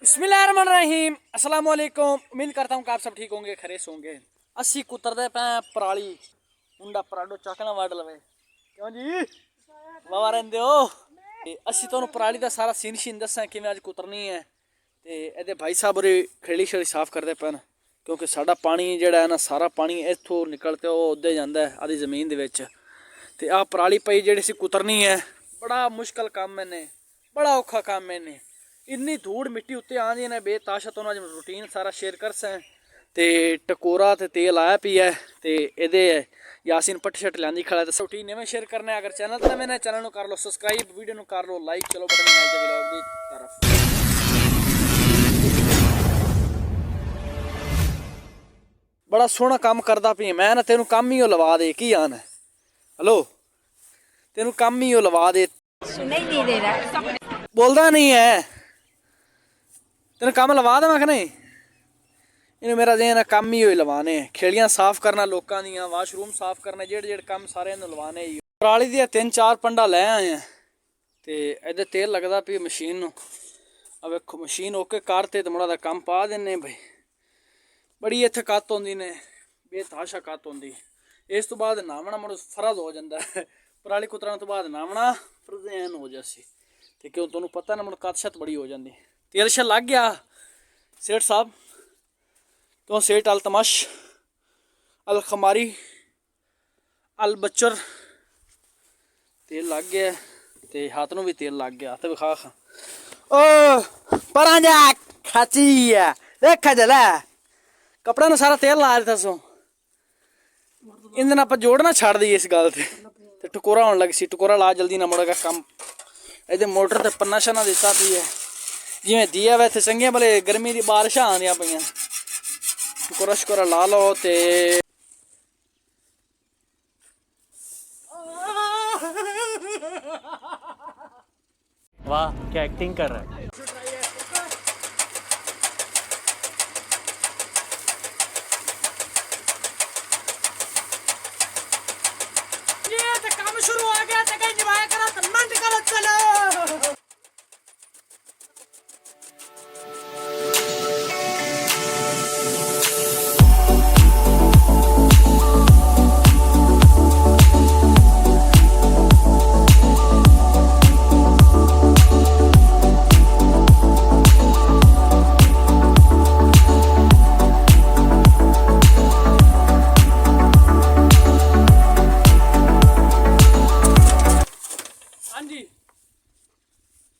बिस्मिल्लाहिर्रहमानिर्रहीम अस्सलाम वालेकुम। उम्मीद करता हूँ कि आप सब ठीक होंगे, खरेस होंगे। अस्सी कुतरदे पे पराली मुंडा पराडो चकना वड लवे क्यों जी बाबा रहंदे हो। अस्सी तुहानू पराली का सारा सीन शीन दसा किवें अज कुतरनी है। ते इहदे भाई साहब होरी खेड़ी छेड़ी साफ करते पैन क्योंकि साडा पानी जिहड़ा है ना सारा पानी इत्थों निकल के वो उद्धे जांदा है आदी जमीन दे विच। ते आ पराली पई जिहड़ी सी कुतरनी है बड़ा मुश्किल काम है ने, बड़ा औखा काम है ने। इन्नी धूड़ मिट्टी उत्ते आंदी ने बेताशा। तो अज रूटीन सारा शेयर कर सैं ते टकोरा ते तेल आया पी है ते इहदे यासीन पट्ट शट लियांदी खड़ा ते रूटीन इवें शेयर करना है। अगर चैनल ते नवें ने चैनल नूं कर लो सबसक्राइब, वीडियो नूं कर लो लाइक। चलो बटन है जे व्लॉग दी तरफ। बड़ा सोहना काम करदा पई मैं ना, तेनू काम ही लवा दे की आन। हेलो तेनू काम ही लवा दे, नहीं दे रहा, बोलदा नहीं है। तेन काम लवा दे मैं नहीं इन्हें मेरा देना काम ही लवाने। खेड़ियां साफ करना लोगों दियां, वाशरूम साफ करने, जेड़े जेड़े काम सारे लवाने ही। पराली दियां 3-4 पंडा लै आए हैं ते इहदे तेल लगदा पई मशीन नूं। अब वेखो मशीन ओके करते ते मुड़ा दा काम पा देने भाई। बड़ी इत्थे कत्त होंदी ने, बेतहाशा कत्त होंदी। इस तो बाद नावना मुड़ फर्ज हो जाता है। पराली कुतरन तो बाद नावना फर्जैन हो जासी ते क्यों तुहानूं पता ना मुड़ कत्त शत बड़ी हो जाती। तेल शा लग गया सेठ साहब तो सेठ अल तमश अल खमारी अल बच्चर तेल लग गया ते हाथ नूं भी तेल लग गया। हाथ विखा खा ओ परां जा खाची है देख जला कपड़ा ना सारा तेल ला दिता सो। इंदे नाल आपां जोड़ना छड़ दी इस गल ते टकोरा होने लग सी। टकोरा ला जल्दी ना मुड़ेगा काम। इहदे मोटर ते पन्ना शन्ना दिता पी है जिवें दिया वे इत्थे चंगियां भले गर्मी दी बारिशां आंदियां पईयां। टकोरा शकोरा ला लो ते वाह क्या एक्टिंग कर रहा है। ये तो काम शुरू हो गया तो कहीं निभाया करो तो मंड करो चलो।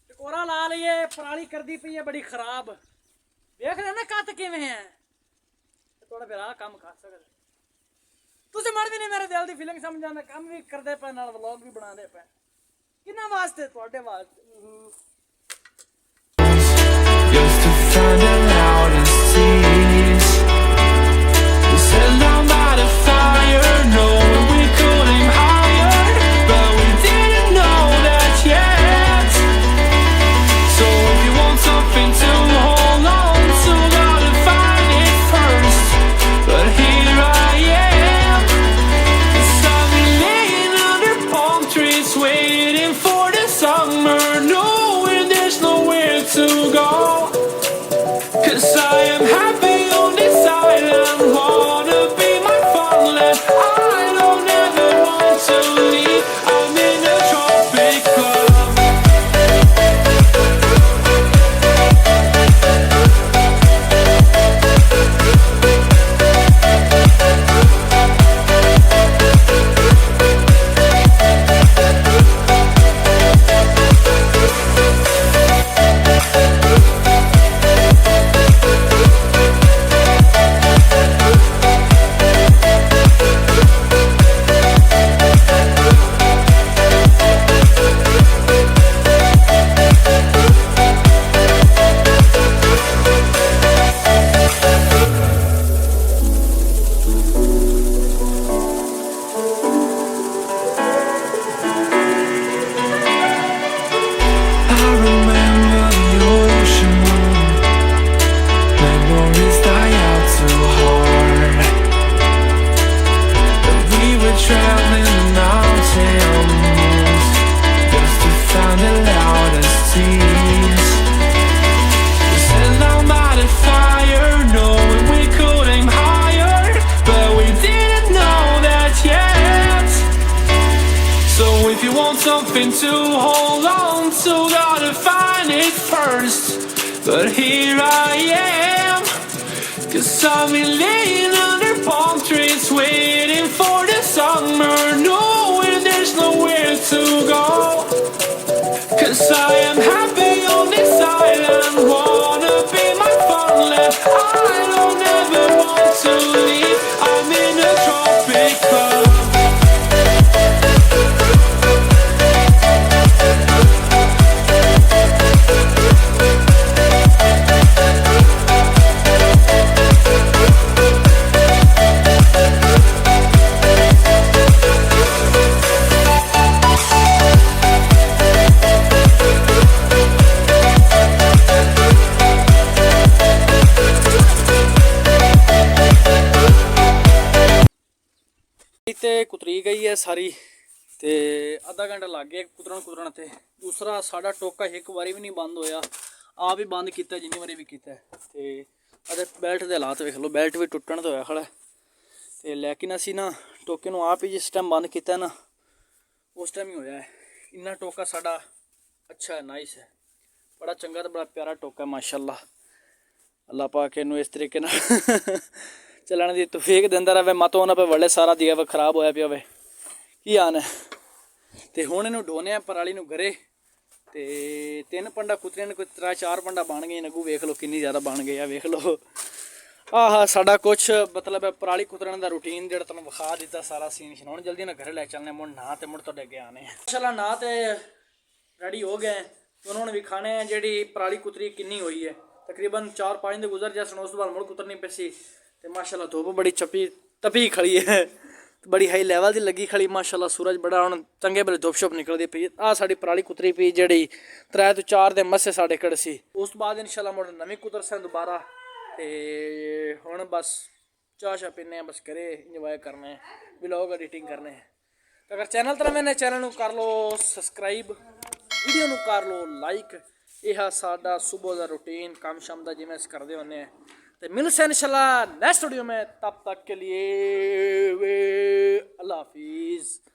टकोरा ला लीए पराली करदी पई है बड़ी खराब। देख रहे ना कत किवें है थोड़ा फिर काम कर सकते। तुझे मर भी नहीं मेरे दिल की फीलिंग समझ आंदा। काम भी करदे पे नाल व्लॉग भी बनांदे पे किन्ना वास्ते तुहाडे वास्ते। Waiting for the summer, knowing trying to hold on to, gotta find it first. But here I am, 'cause I've been laying under palm trees, waiting for the summer, knowing there's nowhere to go. 'Cause I am happy on this island, wanna be my farmland. I don't ever want to leave, I'm in a tropic club. ਤੇ ਕੁਤਰੀ ਗਈ ਹੈ ਸਾਰੀ ਤੇ ਅੱਧਾ ਘੰਟਾ ਲੱਗ ਗਿਆ ਕੁਤਰਨ ਤੇ ਦੂਸਰਾ ਸਾਡਾ ਟੋਕਾ ਇੱਕ ਵਾਰੀ ਵੀ ਨਹੀਂ ਬੰਦ ਹੋਇਆ, ਆਪ ਹੀ ਬੰਦ ਕੀਤਾ ਜਿੰਨੀ ਵਾਰੀ ਵੀ ਕੀਤਾ। ਤੇ ਅਦੇ ਬੈਲਟ ਦੇ ਹਾਲਾਤ ਵੇਖ ਲਓ, ਬੈਲਟ ਵੀ ਟੁੱਟਣ ਤੋਂ ਹੋਇਆ ਖੜਾ ਤੇ ਲੇਕਿਨ ਅਸੀਂ ਨਾ ਟੋਕੇ ਨੂੰ ਆਪ ਹੀ ਜਿਸ ਟਾਈਮ ਬੰਦ ਕੀਤਾ ਨਾ ਉਸ ਟਾਈਮ ਹੀ ਹੋਇਆ ਹੈ। ਇੰਨਾ ਟੋਕਾ ਸਾਡਾ ਅੱਛਾ ਹੈ, ਨਾਈਸ ਹੈ, ਬੜਾ ਚੰਗਾ ਤੇ ਬੜਾ ਪਿਆਰਾ ਟੋਕਾ ਹੈ ਮਾਸ਼ਾਅੱਲਾ। ਅੱਲਾਹ ਪਾਕ ਇਹਨੂੰ ਇਸ ਤਰੀਕੇ ਨਾਲ ਚੱਲਣ ਦੀ ਤੌਫੀਕ ਦਿੰਦਾ ਰਹੇ, ਮਤੋਂ ਉਹਨਾਂ 'ਤੇ ਵੱਡੇ ਸਾਰਾ ਦਿਆ ਵਾ ਖਰਾਬ ਹੋਇਆ ਪਿਆ ਵੇ ਕੀ ਆਨ ਹੈ। ਤੇ ਹੁਣ ਇਹਨੂੰ ਢੋਨੇ ਆ ਪਰਾਲੀ ਨੂੰ ਘਰੇ ਤੇ 3 ਪੰਡਾ ਕੁਤਰੀਆਂ ਨੇ ਕੋਈ 3-4 ਪੰਡਾ ਬਣ ਗਏ ਨਗੂ ਵੇਖ ਲਓ ਕਿੰਨੀ ਜ਼ਿਆਦਾ ਬਣ ਗਏ ਆ ਵੇਖ ਲਓ। ਆਹ ਸਾਡਾ ਕੁਛ ਮਤਲਬ ਹੈ ਪਰਾਲੀ ਕੁਤਰਨ ਦਾ ਰੂਟੀਨ ਜਿਹੜਾ ਤੁਹਾਨੂੰ ਵਿਖਾ ਦਿੱਤਾ ਸਾਰਾ ਸੀਨ। ਹੁਣ ਜਲਦੀ ਨਾਲ ਘਰੇ ਲੈ ਚੱਲਣੇ, ਮੁੜ ਨਾ ਤੇ ਮੁੜ ਤੁਹਾਡੇ ਅੱਗੇ ਆਣੇ ਮਾਸ਼ਾਅੱਲਾ। ਨਾ ਤੇ ਰੈਡੀ ਹੋ ਗਏ ਉਹਨਾਂ ਨੇ ਵੀ ਖਾਣੇ ਜਿਹੜੀ ਪਰਾਲੀ ਕੁਤਰੀ ਕਿੰਨੀ ਹੋਈ ਹੈ, ਤਕਰੀਬਨ 4-5 ਦਿਨ ਗੁਜ਼ਰ ਜਾ ਸਨ, ਉਸ ਤੋਂ ਬਾਅਦ ਮੁੜ ਕੁਤਰਨੀ ਪਈ ਸੀ। ਤੇ ਮਾਸ਼ਾਅੱਲਾ ਧੁੱਪ ਬੜੀ ਤਪੀ ਖੜੀ ਹੈ, ਬੜੀ ਹਾਈ ਲੈਵਲ ਦੀ ਲੱਗੀ ਖੜੀ ਮਾਸ਼ਾਅੱਲਾ। ਸੂਰਜ ਬੜਾ ਹੁਣ ਚੰਗੇ ਬਲੇ ਧੁੱਪ ਛੁੱਪ ਨਿਕਲਦੀ ਪਈ। ਆਹ ਸਾਡੀ ਪਰਾਲੀ ਕੁਤਰੀ ਪਈ ਜਿਹੜੀ 3 ਤੋਂ 4 ਦੇ ਮੱਸੇ ਸਾਡੇ ਕੜ ਸੀ। ਉਸ ਤੋਂ ਬਾਅਦ ਇਨਸ਼ਾਅੱਲਾ ਮੁੜ ਨਵੀਂ ਕੁਤਰ ਸਨ ਦੁਬਾਰਾ। ਤੇ ਹੁਣ ਬਸ ਚਾਹ ਸ਼ਾਹ ਪੀਨੇ ਬਸ ਘਰੇ ਇੰਜੋਏ ਕਰਨੇ, ਵਲੌਗ ਐਡੀਟਿੰਗ ਕਰਨੇ। ਅਗਰ ਚੈਨਲ ਤੇ ਨਵੇਂ ਨੇ ਚੈਨਲ ਨੂੰ ਕਰ ਲਓ ਸਬਸਕ੍ਰਾਈਬ, ਵੀਡੀਓ ਨੂੰ ਕਰ ਲਓ ਲਾਈਕ। ਇਹ ਸਾਡਾ ਸੁਬਹ ਦਾ रूटीन काम शाम ਦਾ ਜਿਵੇਂ ਅਸੀਂ ਕਰਦੇ ਹੁੰਦੇ हैं। तो मिलते हैं इंशाल्लाह नेक्स्ट वीडियो में, तब तक के लिए अल्लाह हाफिज़।